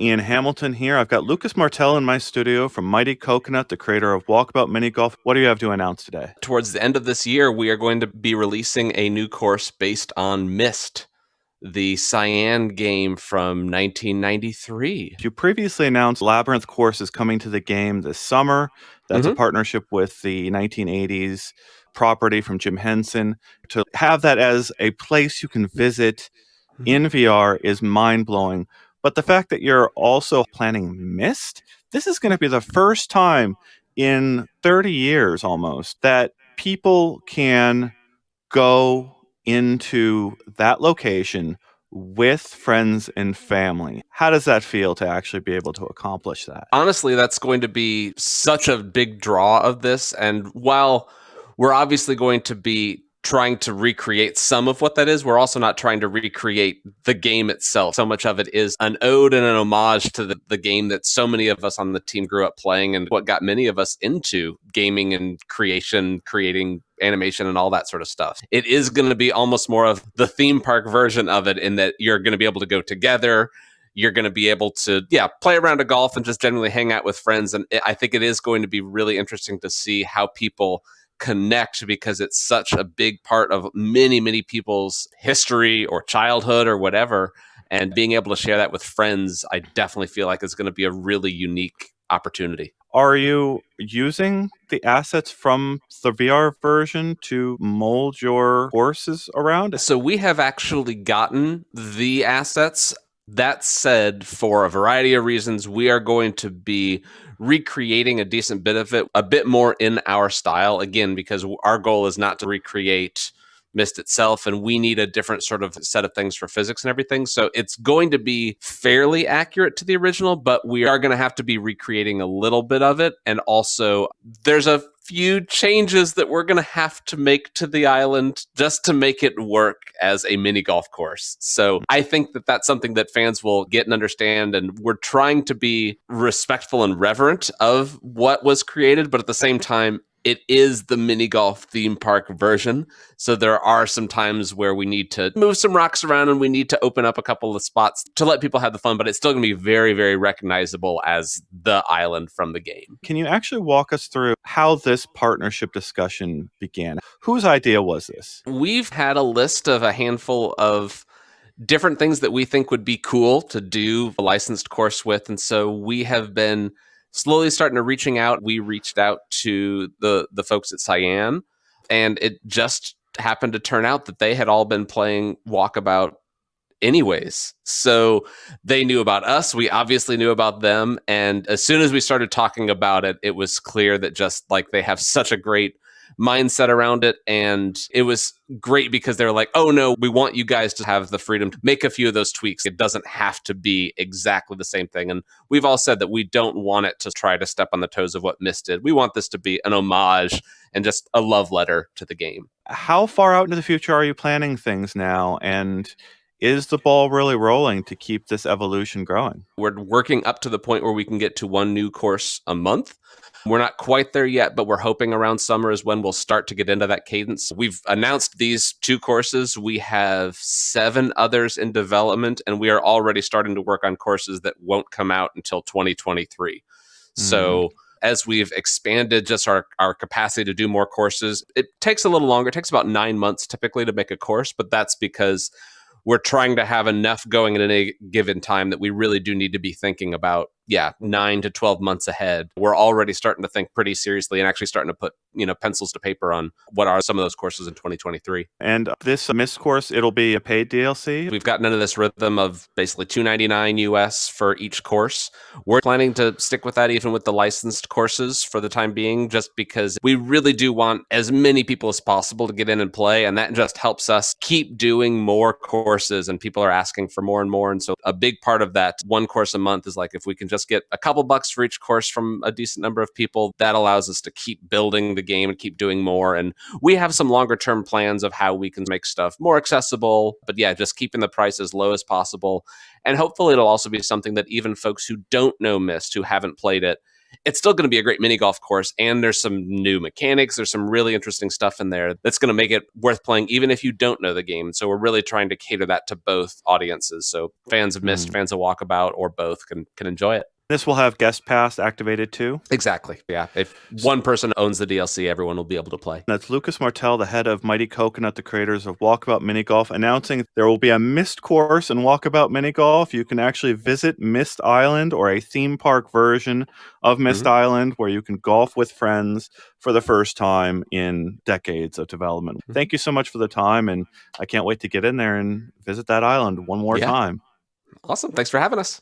Ian Hamilton here. I've got Lucas Martell in my studio from Mighty Coconut, the creator of Walkabout Mini Golf. What do you have to announce today? Towards the end of this year, we are going to be releasing a new course based on Myst, the Cyan game from 1993. You previously announced Labyrinth course is coming to the game this summer. That's a partnership with the 1980s property from Jim Henson. To have that as a place you can visit in VR is mind-blowing. But the fact that you're also planning Myst, this is going to be the first time in 30 years almost that people can go into that location with friends and family. How does that feel to actually be able to accomplish that? Honestly, that's going to be such a big draw of this. And while we're obviously going to be trying to recreate some of what that is, we're also not trying to recreate the game itself. So much of it is an ode and an homage to the game that so many of us on the team grew up playing and what got many of us into gaming and creating animation and all that sort of stuff. It is going to be almost more of the theme park version of it, in that you're going to be able to go together. You're going to be able to, play around a golf and just generally hang out with friends. And I think it is going to be really interesting to see how people connect, because it's such a big part of many people's history or childhood or whatever. And being able to share that with friends, I definitely feel like it's going to be a really unique opportunity. Are you using the assets from the VR version to mold your courses around? So we have actually gotten the assets. That said, for a variety of reasons, we are going to be recreating a decent bit of it, a bit more in our style, again, because our goal is not to recreate Myst itself, and we need a different sort of set of things for physics and everything. So it's going to be fairly accurate to the original, but we are going to have to be recreating a little bit of it. And also, there's a few changes that we're going to have to make to the island just to make it work as a mini golf course. So I think that that's something that fans will get and understand. And we're trying to be respectful and reverent of what was created, but at the same time, it is the mini golf theme park version. So there are some times where we need to move some rocks around and we need to open up a couple of spots to let people have the fun, but it's still going to be very, very recognizable as the island from the game. Can you actually walk us through how this partnership discussion began? Whose idea was this? We've had a list of a handful of different things that we think would be cool to do a licensed course with. And so we have been slowly starting to reaching out. We reached out to the folks at Cyan, and it just happened to turn out that they had all been playing Walkabout anyways. So they knew about us. We obviously knew about them. And as soon as we started talking about it, it was clear that just like they have such a great mindset around it. And it was great because they're like, oh no, we want you guys to have the freedom to make a few of those tweaks. It doesn't have to be exactly the same thing. And we've all said that we don't want it to try to step on the toes of what Myst did. We want this to be an homage and just a love letter to the game. How far out into the future are you planning things now? And is the ball really rolling to keep this evolution growing? We're working up to the point where we can get to one new course a month. We're not quite there yet, but we're hoping around summer is when we'll start to get into that cadence. We've announced these 2 courses. We have 7 others in development, and we are already starting to work on courses that won't come out until 2023. So as we've expanded just our capacity to do more courses, it takes a little longer. It takes about 9 months typically to make a course, but that's because we're trying to have enough going at any given time that we really do need to be thinking about, 9 to 12 months ahead. We're already starting to think pretty seriously and actually starting to put, pencils to paper on what are some of those courses in 2023. And this Myst course, it'll be a paid DLC? We've gotten into this rhythm of basically $2.99 US for each course. We're planning to stick with that even with the licensed courses for the time being, just because we really do want as many people as possible to get in and play. And that just helps us keep doing more courses, and people are asking for more and more. And so a big part of that one course a month is like, if we can just get a couple bucks for each course from a decent number of people, that allows us to keep building the game and keep doing more. And we have some longer term plans of how we can make stuff more accessible, but just keeping the price as low as possible And hopefully it'll also be something that even folks who don't know Myst, who haven't played it, it's still going to be a great mini golf course. And there's some new mechanics. There's some really interesting stuff in there that's going to make it worth playing, even if you don't know the game. So we're really trying to cater that to both audiences. So fans of Myst, fans of Walkabout, or both can enjoy it. This will have Guest Pass activated too? Exactly, yeah. If one person owns the DLC, everyone will be able to play. That's Lucas Martel, the head of Mighty Coconut, the creators of Walkabout Mini Golf, announcing there will be a Myst course in Walkabout Mini Golf. You can actually visit Myst Island, or a theme park version of Myst Island, where you can golf with friends for the first time in decades of development. Thank you so much for the time, and I can't wait to get in there and visit that island one more time. Awesome. Thanks for having us.